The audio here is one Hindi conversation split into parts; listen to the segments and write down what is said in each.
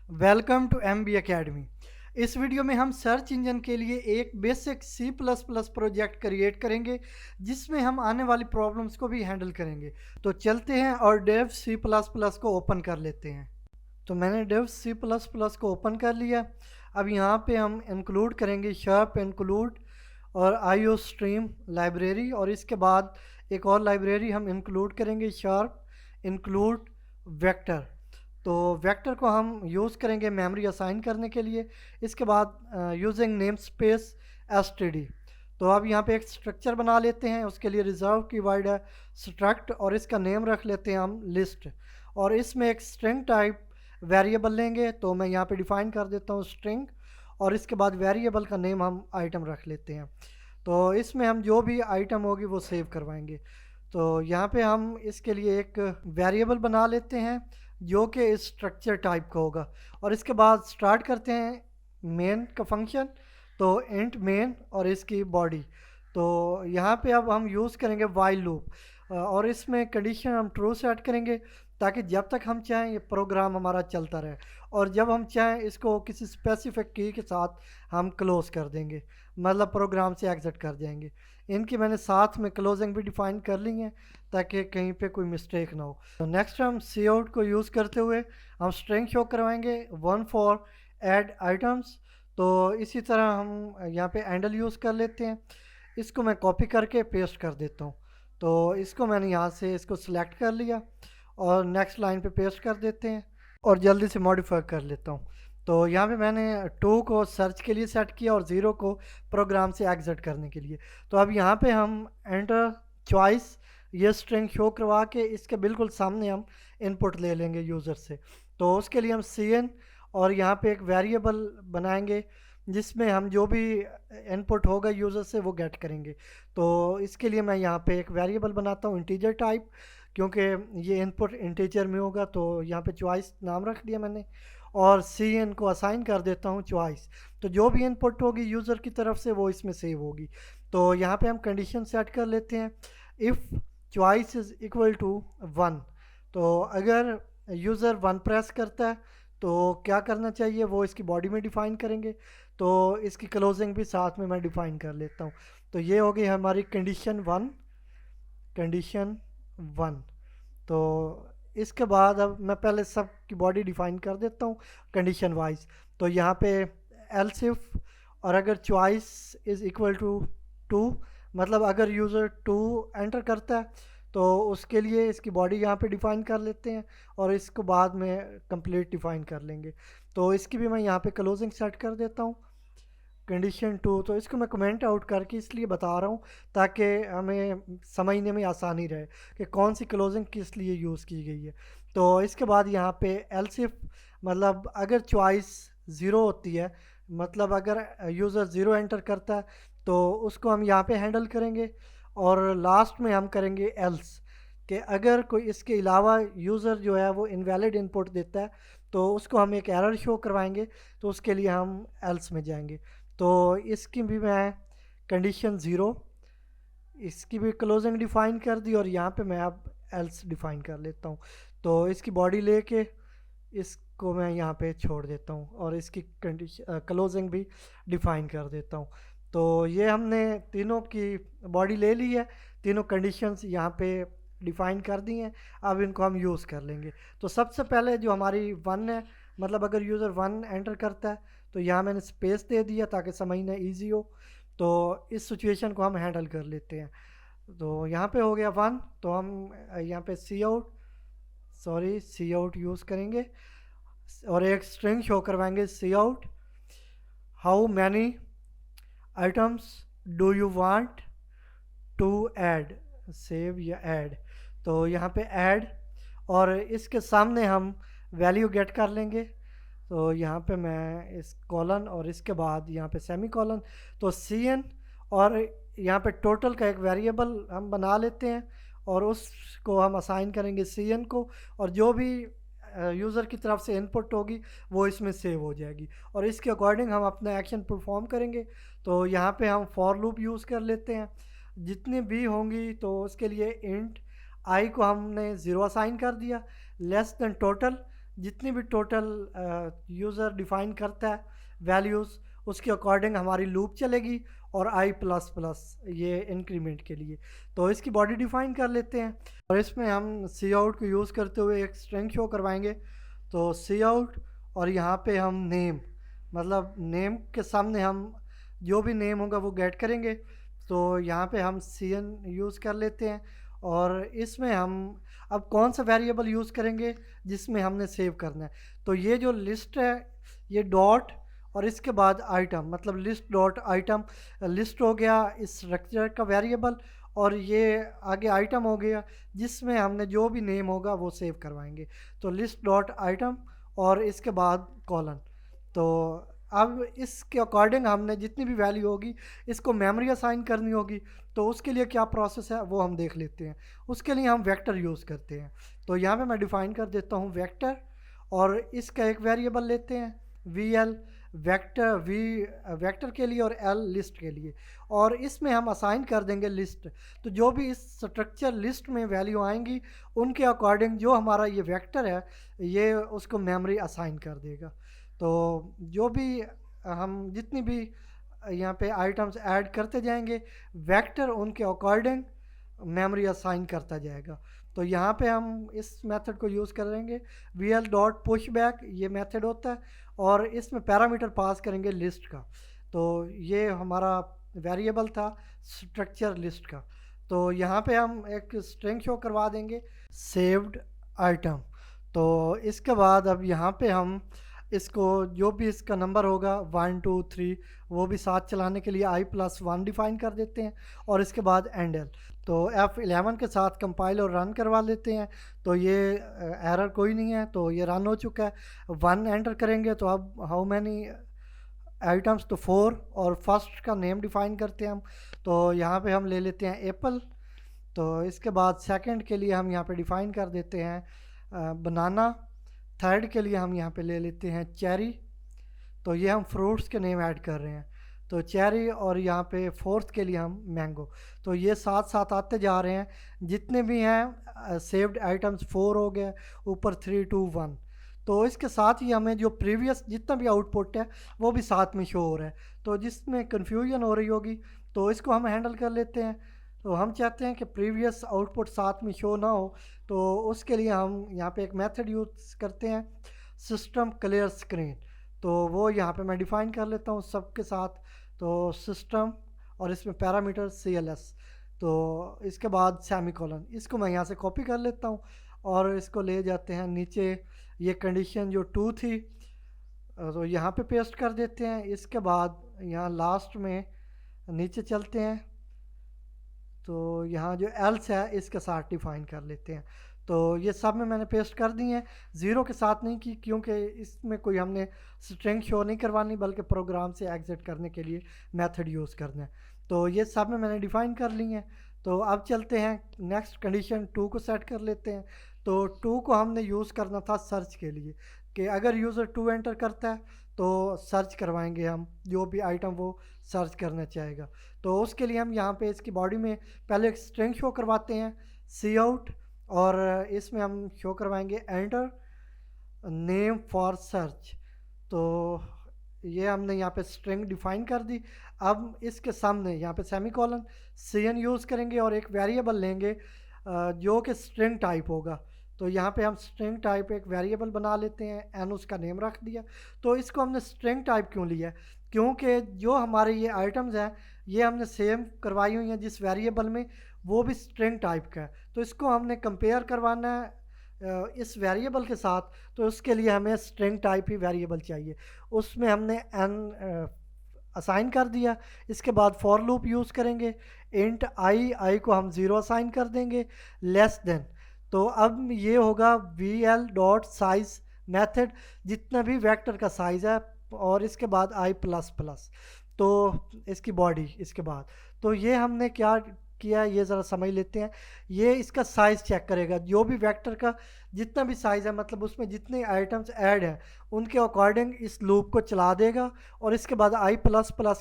Welcome to MB Academy। इस वीडियो में हम सर्च इंजन के लिए एक बेसिक C++ प्रोजेक्ट क्रिएट करेंगे जिसमें हम आने वाली प्रॉब्लम्स को भी हैंडल करेंगे। तो चलते हैं और डेव C++ को ओपन कर लेते हैं। तो मैंने डेव C++ को ओपन कर लिया। अब यहाँ पे हम इंक्लूड करेंगे शार्प इंक्लूड और IO स्ट्रीम लाइब्रेरी, और इसके बाद एक और लाइब्रेरी हम इंक्लूड करेंगे शार्प इंक्लूड वेक्टर। तो वेक्टर को हम यूज़ करेंगे मेमोरी असाइन करने के लिए। इसके बाद यूजिंग नेम स्पेस std। तो अब यहाँ पे एक स्ट्रक्चर बना लेते हैं, उसके लिए रिजर्व कीवर्ड है स्ट्रक्ट, और इसका नेम रख लेते हैं हम लिस्ट, और इसमें एक स्ट्रिंग टाइप वेरिएबल लेंगे। तो मैं यहाँ पे डिफाइन कर देता हूँ स्ट्रिंग, और इसके बाद वेरिएबल का नेम हम आइटम रख लेते हैं। तो इसमें हम जो भी आइटम होगी वो सेव करवाएंगे। तो यहाँ पे हम इसके लिए एक वेरिएबल बना लेते हैं जो कि इस स्ट्रक्चर टाइप का होगा, और इसके बाद स्टार्ट करते हैं मेन का फंक्शन। तो इंट मेन और इसकी बॉडी। तो यहाँ पे अब हम यूज़ करेंगे वाइल लूप, और इसमें कंडीशन हम ट्रू सेट करेंगे ताकि जब तक हम चाहें ये प्रोग्राम हमारा चलता रहे, और जब हम चाहें इसको किसी स्पेसिफिक की के साथ हम क्लोज कर देंगे, मतलब प्रोग्राम से एग्जिट कर जाएंगे। इनकी मैंने साथ में क्लोजिंग भी डिफाइन कर ली है ताकि कहीं पे कोई मिस्टेक ना हो। तो नेक्स्ट हम सी आउट को यूज़ करते हुए हम स्ट्रिंग शो करवाएंगे 1 फॉर ऐड आइटम्स। तो इसी तरह हम यहाँ पे हैंडल यूज़ कर लेते हैं। इसको मैं कॉपी करके पेस्ट कर देता हूँ। तो इसको मैंने यहाँ से इसको सिलेक्ट कर लिया और नेक्स्ट लाइन पे पेस्ट कर देते हैं, और जल्दी से मॉडिफाई कर लेता हूँ। तो यहाँ पे मैंने 2 को सर्च के लिए सेट किया और 0 को प्रोग्राम से एग्जिट करने के लिए। तो अब यहाँ पे हम एंटर चॉइस ये स्ट्रिंग शो करवा के इसके बिल्कुल सामने हम इनपुट ले लेंगे यूज़र से। तो उसके लिए हम cn और यहाँ पे एक वेरिएबल बनाएंगे जिसमें हम जो भी इनपुट होगा यूज़र से वो गेट करेंगे। तो इसके लिए मैं यहाँ पे एक वेरिएबल बनाता हूँ इंटीजर टाइप, क्योंकि ये इनपुट इंटीजर में होगा। तो यहाँ पे चॉइस नाम रख दिया मैंने, और cn को असाइन कर देता हूँ चॉइस। तो जो भी इनपुट होगी यूज़र की तरफ से वो इसमें सेव होगी। तो यहाँ पे हम कंडीशन सेट कर लेते हैं if choice is equal to 1। तो अगर यूज़र 1 प्रेस करता है तो क्या करना चाहिए वो इसकी बॉडी में डिफ़ाइन करेंगे। तो इसकी क्लोजिंग भी साथ में मैं डिफ़ाइन कर लेता हूँ। तो ये हो गई हमारी कंडीशन 1, कंडीशन 1। तो इसके बाद अब मैं पहले सब की बॉडी डिफ़ाइन कर देता हूँ कंडीशन वाइज। तो यहाँ पे एल्स इफ, और अगर चॉइस इज़ इक्वल टू 2, मतलब अगर यूज़र 2 एंटर करता है तो उसके लिए इसकी बॉडी यहाँ पे डिफ़ाइन कर लेते हैं, और इसको बाद में कंप्लीट डिफ़ाइन कर लेंगे। तो इसकी भी मैं यहाँ पे क्लोजिंग सेट कर देता हूँ कंडीशन 2। तो इसको मैं कमेंट आउट करके इसलिए बता रहा हूँ ताकि हमें समझने में आसानी रहे कि कौन सी क्लोजिंग किस लिए यूज़ की गई है। तो इसके बाद यहाँ पे एल्स इफ, मतलब अगर चॉइस 0 होती है, मतलब अगर यूज़र 0 एंटर करता है तो उसको हम यहाँ पे हैंडल करेंगे, और लास्ट में हम करेंगे एल्स कि अगर कोई इसके अलावा यूज़र जो है वो इनवैलिड इनपुट देता है तो उसको हम एक एरर शो करवाएंगे। तो उसके लिए हम एल्स में जाएंगे। तो इसकी भी मैं कंडीशन 0, इसकी भी क्लोजिंग डिफ़ाइन कर दी, और यहाँ पे मैं अब एल्स डिफ़ाइन कर लेता हूँ। तो इसकी बॉडी लेके इसको मैं यहाँ पे छोड़ देता हूँ, और इसकी कंडीशन क्लोजिंग भी डिफ़ाइन कर देता हूँ। तो ये हमने तीनों की बॉडी ले ली है, तीनों कंडीशंस यहाँ पे डिफ़ाइन कर दी हैं। अब इनको हम यूज़ कर लेंगे। तो सबसे पहले जो हमारी 1 है, मतलब अगर यूज़र 1 एंटर करता है तो यहाँ मैंने स्पेस दे दिया ताकि समझना ईजी हो। तो इस सिचुएशन को हम हैंडल कर लेते हैं। तो यहाँ पे हो गया 1, तो हम यहाँ पे सी आउट यूज़ करेंगे, और एक स्ट्रिंग शो करवाएंगे cout how many items do you want to add, save या ऐड। तो यहाँ पे ऐड, और इसके सामने हम वैल्यू गेट कर लेंगे। तो यहाँ पे मैं इस कॉलन और इसके बाद यहाँ पे सेमी कॉलन। तो cn, और यहाँ पे टोटल का एक वेरिएबल हम बना लेते हैं, और उसको हम असाइन करेंगे cn को, और जो भी यूज़र की तरफ से इनपुट होगी वो इसमें सेव हो जाएगी, और इसके अकॉर्डिंग हम अपना एक्शन परफॉर्म करेंगे। तो यहाँ पे हम फॉर लूप यूज़ कर लेते हैं जितनी भी होंगी। तो उसके लिए इंट आई को हमने 0 असाइन कर दिया, लेस देन टोटल, जितनी भी टोटल यूज़र डिफ़ाइन करता है वैल्यूज़, उसके अकॉर्डिंग हमारी लूप चलेगी और आई प्लस प्लस ये इंक्रीमेंट के लिए। तो इसकी बॉडी डिफ़ाइन कर लेते हैं और इसमें हम सी आउट को यूज़ करते हुए एक स्ट्रिंग शो करवाएंगे। तो सी आउट और यहाँ पे हम नेम, मतलब नेम के सामने हम जो भी नेम होगा वो गेट करेंगे। तो यहाँ पे हम सी एन यूज़ कर लेते हैं और इसमें हम अब कौन सा वेरिएबल यूज़ करेंगे जिसमें हमने सेव करना है। तो ये जो लिस्ट है ये डॉट और इसके बाद आइटम, मतलब लिस्ट डॉट आइटम, लिस्ट हो गया इस स्ट्रक्चर का वेरिएबल और ये आगे आइटम हो गया जिसमें हमने जो भी नेम होगा वो सेव करवाएंगे। तो लिस्ट डॉट आइटम और इसके बाद कॉलन। तो अब इसके अकॉर्डिंग हमने जितनी भी वैल्यू होगी इसको मेमोरी असाइन करनी होगी। तो उसके लिए क्या प्रोसेस है वो हम देख लेते हैं। उसके लिए हम वेक्टर यूज़ करते हैं। तो यहाँ पे मैं डिफ़ाइन कर देता हूँ वेक्टर और इसका एक वेरिएबल लेते हैं V L, vector V vector के लिए और एल लिस्ट के लिए, और इसमें हम असाइन कर देंगे लिस्ट। तो जो भी इस स्ट्रक्चर लिस्ट में वैल्यू आएंगी उनके अकॉर्डिंग जो हमारा ये वेक्टर है ये उसको मेमोरी असाइन कर देगा। तो जो भी हम जितनी भी यहाँ पे आइटम्स ऐड करते जाएंगे वेक्टर उनके अकॉर्डिंग मेमोरी असाइन करता जाएगा। तो यहाँ पे हम इस मेथड को यूज़ करेंगे V L dot push back, ये मेथड होता है और इसमें पैरामीटर पास करेंगे लिस्ट का। तो ये हमारा वेरिएबल था स्ट्रक्चर लिस्ट का। तो यहाँ पे हम एक स्ट्रिंग शो करवा देंगे सेव्ड आइटम। तो इसके बाद अब यहाँ पे हम इसको जो भी इसका नंबर होगा 1 2 3 वो भी साथ चलाने के लिए i+1 डिफ़ाइन कर देते हैं और इसके बाद एंड एल। तो F11 के साथ कंपाइल और रन करवा लेते हैं। तो ये एरर कोई नहीं है, तो ये रन हो चुका है। 1 एंटर करेंगे तो अब हाउ मैनी आइटम्स, तो 4 और फर्स्ट का नेम डिफ़ाइन करते हैं हम। तो यहाँ पे हम ले लेते हैं एप्पल। तो इसके बाद सेकंड के लिए हम यहाँ पे डिफ़ाइन कर देते हैं बनाना। थर्ड के लिए हम यहाँ पे ले लेते हैं चेरी। तो ये हम फ्रूट्स के नेम ऐड कर रहे हैं। तो चेरी और यहाँ पे फोर्थ के लिए हम मैंगो। तो ये साथ साथ आते जा रहे हैं जितने भी हैं सेव्ड आइटम्स 4 हो गए, ऊपर 3 2 1। तो इसके साथ ही हमें जो प्रीवियस जितना भी आउटपुट है वो भी साथ में शो हो रहा है। तो जिसमें कन्फ्यूजन हो रही होगी तो इसको हम हैंडल कर लेते हैं। तो हम चाहते हैं कि प्रीवियस आउटपुट साथ में शो ना हो, तो उसके लिए हम यहाँ पे एक मेथड यूज़ करते हैं सिस्टम क्लियर स्क्रीन। तो वो यहाँ पे मैं डिफ़ाइन कर लेता हूँ सबके साथ। तो सिस्टम और इसमें पैरामीटर CLS, तो इसके बाद सेमीकोलन, इसको मैं यहाँ से कॉपी कर लेता हूँ और इसको ले जाते हैं नीचे। ये कंडीशन जो 2 थी तो यहाँ पे पेस्ट कर देते हैं। इसके बाद यहाँ लास्ट में नीचे चलते हैं तो यहाँ जो एल्स है इसके साथ डिफ़ाइन कर लेते हैं। तो ये सब में मैंने पेस्ट कर दी हैं, ज़ीरो के साथ नहीं की क्योंकि इसमें कोई हमने स्ट्रिंग शो नहीं करवानी बल्कि प्रोग्राम से एग्जिट करने के लिए मेथड यूज़ करना है। तो ये सब में मैंने डिफ़ाइन कर ली हैं। तो अब चलते हैं नेक्स्ट कंडीशन 2 को सेट कर लेते हैं। तो 2 को हमने यूज़ करना था सर्च के लिए कि अगर यूज़र 2 एंटर करता है तो सर्च करवाएंगे हम जो भी आइटम वो सर्च करना चाहेगा। तो उसके लिए हम यहाँ पे इसकी बॉडी में पहले एक स्ट्रिंग शो करवाते हैं सी आउट और इसमें हम शो करवाएंगे एंटर नेम फॉर सर्च। तो ये हमने यहाँ पे स्ट्रिंग डिफ़ाइन कर दी। अब इसके सामने यहाँ पे सेमीकोलन CN यूज़ करेंगे और एक वेरिएबल लेंगे जो कि स्ट्रिंग टाइप होगा। तो यहाँ पे हम स्ट्रिंग टाइप एक वेरिएबल बना लेते हैं, एन उसका नेम रख दिया। तो इसको हमने स्ट्रिंग टाइप क्यों लिया, क्योंकि जो हमारे ये आइटम्स हैं ये हमने सेम करवाई हुई हैं जिस वेरिएबल में, वो भी स्ट्रिंग टाइप का है। तो इसको हमने कंपेयर करवाना है इस वेरिएबल के साथ, तो उसके लिए हमें स्ट्रिंग टाइप ही वेरिएबल चाहिए। उसमें हमने एन असाइन कर दिया। इसके बाद फॉर लूप यूज़ करेंगे इंट आई को हम 0 असाइन कर देंगे लेस देन। तो अब ये होगा VL डॉट साइज मेथड जितना भी वेक्टर का साइज़ है और इसके बाद i++, तो इसकी बॉडी इसके बाद। तो ये हमने क्या किया ये ज़रा समझ लेते हैं। ये इसका साइज़ चेक करेगा, जो भी वेक्टर का जितना भी साइज़ है मतलब उसमें जितने आइटम्स ऐड हैं उनके अकॉर्डिंग इस लूप को चला देगा और इसके बाद i++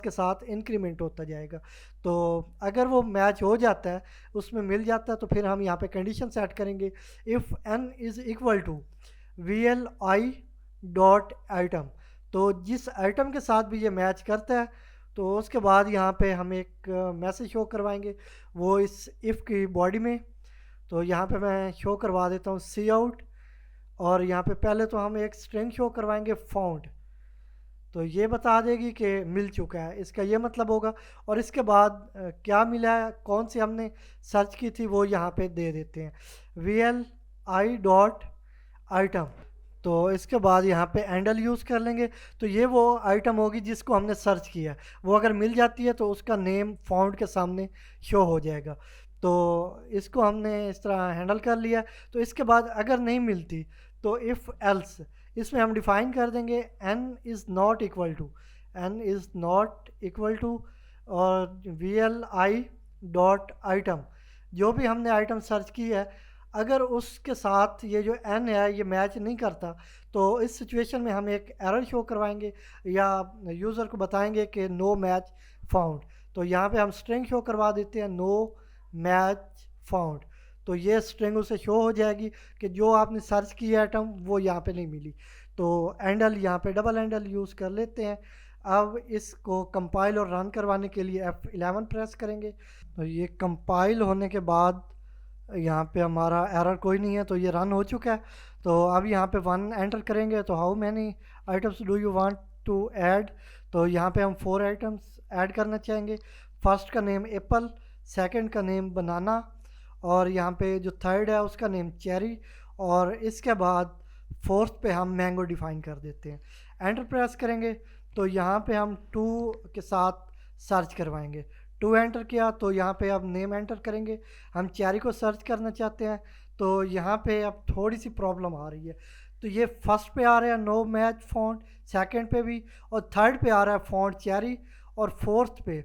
के साथ इंक्रीमेंट होता जाएगा। तो अगर वो मैच हो जाता है, उसमें मिल जाता है, तो फिर हम यहाँ पे कंडीशन सेट करेंगे if n is equal to VLI.item। तो जिस आइटम के साथ भी ये मैच करता है तो उसके बाद यहाँ पे हम एक मैसेज शो करवाएंगे वो इस इफ़ की बॉडी में। तो यहाँ पे मैं शो करवा देता हूँ सी आउट, और यहाँ पे पहले तो हम एक स्ट्रिंग शो करवाएंगे फाउंड। तो ये बता देगी कि मिल चुका है, इसका ये मतलब होगा। और इसके बाद क्या मिला है, कौन सी हमने सर्च की थी, वो यहाँ पे दे देते हैं VLI.item। तो इसके बाद यहाँ पे एंडल यूज़ कर लेंगे। तो ये वो आइटम होगी जिसको हमने सर्च किया, वो अगर मिल जाती है तो उसका नेम फाउंड के सामने शो हो जाएगा। तो इसको हमने इस तरह हैंडल कर लिया। तो इसके बाद अगर नहीं मिलती तो इफ़ एल्स, इसमें हम डिफ़ाइन कर देंगे n is not equal to, n is not equal to और VLI.item, जो भी हमने आइटम सर्च की है अगर उसके साथ ये जो n है ये मैच नहीं करता तो इस सिचुएशन में हम एक एरर शो करवाएंगे या यूज़र को बताएंगे कि नो मैच फाउंड। तो यहाँ पे हम स्ट्रिंग शो करवा देते हैं नो मैच फाउंड। तो ये स्ट्रिंग उसे शो हो जाएगी कि जो आपने सर्च की आइटम वो यहाँ पे नहीं मिली। तो एंडल यहाँ पे डबल एंडल यूज़ कर लेते हैं। अब इसको कंपाइल और रन करवाने के लिए F11 प्रेस करेंगे। तो ये कंपाइल होने के बाद यहाँ पे हमारा एरर कोई नहीं है, तो ये रन हो चुका है। तो अब यहाँ पे 1 एंटर करेंगे। तो how many items do you want to add, तो यहाँ पे हम 4 आइटम्स ऐड करना चाहेंगे। फर्स्ट का नेम एप्पल, सेकंड का नेम बनाना, और यहाँ पे जो थर्ड है उसका नेम चेरी, और इसके बाद फोर्थ पे हम मैंगो डिफ़ाइन कर देते हैं। एंटर प्रेस करेंगे तो यहाँ पे हम 2 के साथ सर्च करवाएंगे। 2 एंटर किया तो यहाँ पे अब नेम एंटर करेंगे। हम चेरी को सर्च करना चाहते हैं तो यहाँ पे अब थोड़ी सी प्रॉब्लम आ रही है। तो ये फर्स्ट पे आ रहा है नो मैच फॉन्ट, सेकंड पे भी, और थर्ड पे आ रहा है फॉन्ट चेरी, और फोर्थ पे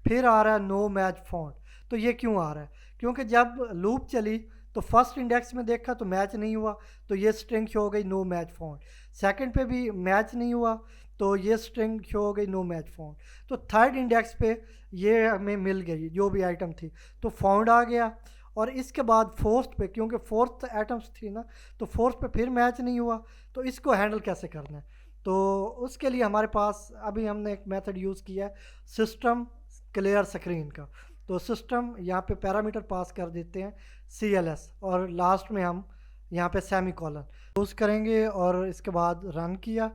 फिर आ रहा है नो मैच फॉन्ट। तो ये क्यों आ रहा है, क्योंकि जब लूप चली तो फर्स्ट इंडेक्स में देखा तो मैच नहीं हुआ, तो ये स्ट्रिंग शो हो गई नो मैच फॉन्ट। सेकंड पे भी मैच नहीं हुआ तो ये स्ट्रिंग शो हो गई नो मैच फॉन्ट। तो थर्ड इंडेक्स पे ये हमें मिल गई जो भी आइटम थी, तो फाउंड आ गया। और इसके बाद फोर्थ पे, क्योंकि फोर्थ आइटम्स थी ना, तो फोर्थ पे फिर मैच नहीं हुआ। तो इसको हैंडल कैसे करना है, तो उसके लिए हमारे पास अभी हमने एक मेथड यूज़ किया है सिस्टम क्लियर स्क्रीन का। तो सिस्टम यहाँ पे पैरामीटर पास कर देते हैं CLS, और लास्ट में हम यहाँ पे सेमी कॉलन यूज़ करेंगे, और इसके बाद रन किया।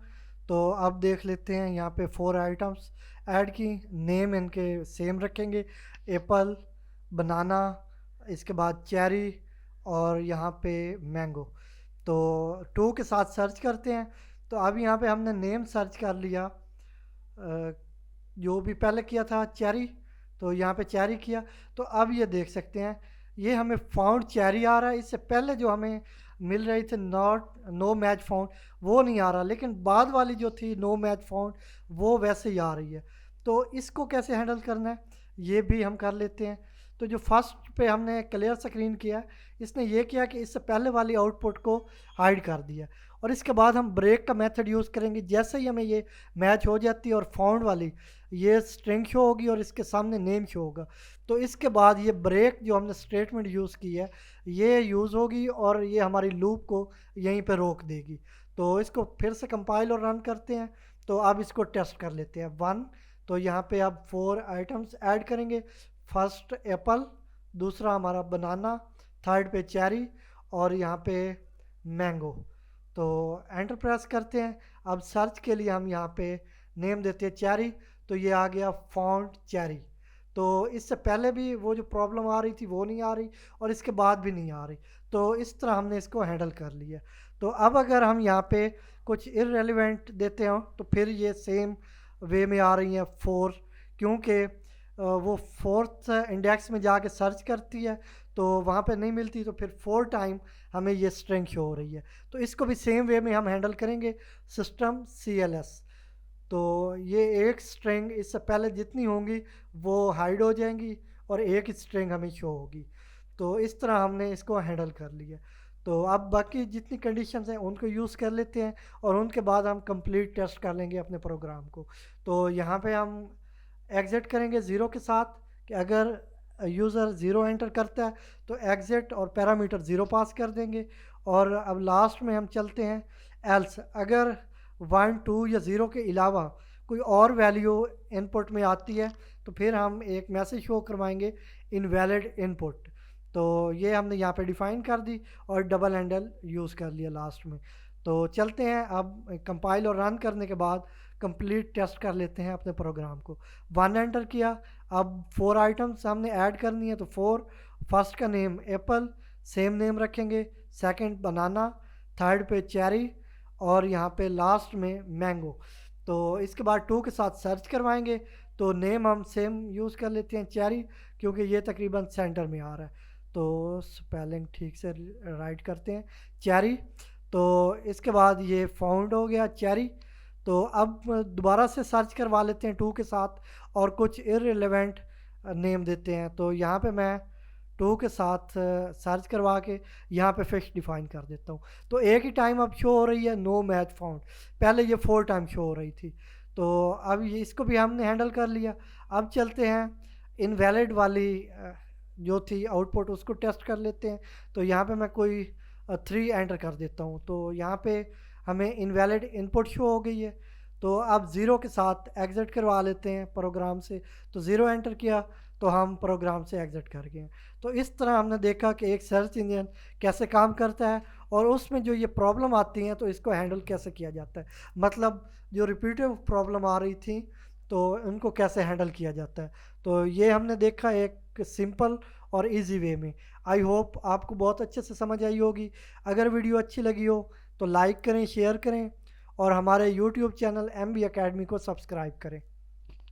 तो अब देख लेते हैं यहाँ पे 4 आइटम्स ऐड की, नेम इनके सेम रखेंगे, एप्पल, बनाना, इसके बाद चेरी, और यहाँ पे मैंगो। तो 2 के साथ सर्च करते हैं। तो अब यहाँ पे हमने नेम सर्च कर लिया, जो भी पहले किया था चेरी, तो यहाँ पे चेरी किया। तो अब ये देख सकते हैं ये हमें फाउंड चेरी आ रहा है। इससे पहले जो हमें मिल रही थी नो मैच फाउंड, वो नहीं आ रहा, लेकिन बाद वाली जो थी नो मैच फाउंड वो वैसे ही आ रही है। तो इसको कैसे हैंडल करना है ये भी हम कर लेते हैं। तो जो फर्स्ट पे हमने क्लियर स्क्रीन किया, इसने ये किया कि इससे पहले वाली आउटपुट को हाइड कर दिया, और इसके बाद हम ब्रेक का मेथड यूज़ करेंगे। जैसे ही हमें ये मैच हो जाती है और फाउंड वाली ये स्ट्रिंग शो होगी और इसके सामने नेम शो होगा, तो इसके बाद ये ब्रेक जो हमने स्टेटमेंट यूज़ की है ये यूज़ होगी और ये हमारी लूप को यहीं पे रोक देगी। तो इसको फिर से कंपाइल और रन करते हैं। तो अब इसको टेस्ट कर लेते हैं 1। तो यहाँ पे अब 4 आइटम्स ऐड करेंगे। फर्स्ट एप्पल, दूसरा हमारा बनाना, थर्ड पे चेरी, और यहाँ पे मैंगो। तो एंटर प्रेस करते हैं। अब सर्च के लिए हम यहाँ पे नेम देते हैं चेरी, तो ये आ गया फाउंड चेरी। तो इससे पहले भी वो जो प्रॉब्लम आ रही थी वो नहीं आ रही, और इसके बाद भी नहीं आ रही। तो इस तरह हमने इसको हैंडल कर लिया। तो अब अगर हम यहाँ पे कुछ इररेलेवेंट देते हो तो फिर ये सेम वे में आ रही हैं 4, क्योंकि वो फोर्थ इंडेक्स में जाके सर्च करती है तो वहाँ पे नहीं मिलती, तो फिर 4 टाइम हमें ये स्ट्रिंग शो हो रही है। तो इसको भी सेम वे में हम हैंडल करेंगे सिस्टम CLS। तो ये एक स्ट्रिंग इससे पहले जितनी होंगी वो हाइड हो जाएंगी और एक स्ट्रिंग हमें शो होगी। तो इस तरह हमने इसको हैंडल कर लिया। तो अब बाकी जितनी कंडीशंस हैं उनको यूज़ कर लेते हैं, और उनके बाद हम कंप्लीट टेस्ट कर लेंगे अपने प्रोग्राम को। तो यहाँ पे हम एग्ज़िट करेंगे 0 के साथ, कि अगर यूज़र 0 एंटर करता है तो एग्ज़िट और पैरामीटर 0 पास कर देंगे, और अब लास्ट में हम चलते हैं एल्स। अगर 1 2 या 0 के अलावा कोई और वैल्यू इनपुट में आती है तो फिर हम एक मैसेज शो करवाएंगे इनवैलिड इनपुट। तो ये हमने यहाँ पे डिफ़ाइन कर दी और डबल हैंडल यूज़ कर लिया लास्ट में। तो चलते हैं अब कंपाइल और रन करने के बाद कंप्लीट टेस्ट कर लेते हैं अपने प्रोग्राम को। 1 एंटर किया। अब 4 आइटम्स हमने ऐड करनी है तो 4, फर्स्ट का नेम एप्पल, सेम नेम रखेंगे, सेकंड बनाना, थर्ड पे चेरी और यहाँ पे लास्ट में मैंगो। तो इसके बाद 2 के साथ सर्च करवाएंगे तो नेम हम सेम यूज़ कर लेते हैं चेरी, क्योंकि ये तकरीबन सेंटर में आ रहा है। तो स्पेलिंग ठीक से राइट करते हैं चेरी। तो इसके बाद ये फाउंड हो गया चेरी। तो अब दोबारा से सर्च करवा लेते हैं 2 के साथ और कुछ इररिलेवेंट नेम देते हैं। तो यहाँ पे मैं 2 के साथ सर्च करवा के यहाँ पे फिक्स डिफाइन कर देता हूँ। तो एक ही टाइम अब शो हो रही है नो मैच फाउंड, पहले ये 4 टाइम शो हो रही थी। तो अब ये इसको भी हमने हैंडल कर लिया। अब चलते हैं इनवैलिड वाली जो थी आउटपुट उसको टेस्ट कर लेते हैं। तो यहाँ पे मैं कोई 3 एंटर कर देता हूँ। तो यहाँ पे हमें इनवैलिड इनपुट शो हो गई है। तो अब 0 के साथ एग्ज़िट करवा लेते हैं प्रोग्राम से। तो 0 एंटर किया तो हम प्रोग्राम से एग्ज़िट कर गए। तो इस तरह हमने देखा कि एक सर्च इंजन कैसे काम करता है और उसमें जो ये प्रॉब्लम आती हैं तो इसको हैंडल कैसे किया जाता है। मतलब जो रिपीटिव प्रॉब्लम आ रही थी तो उनको कैसे हैंडल किया जाता है। तो ये हमने देखा एक सिंपल और इजी वे में। आई होप आपको बहुत अच्छे से समझ आई होगी। अगर वीडियो अच्छी लगी हो तो लाइक करें, शेयर करें और हमारे यूट्यूब चैनल MB Academy को सब्सक्राइब करें।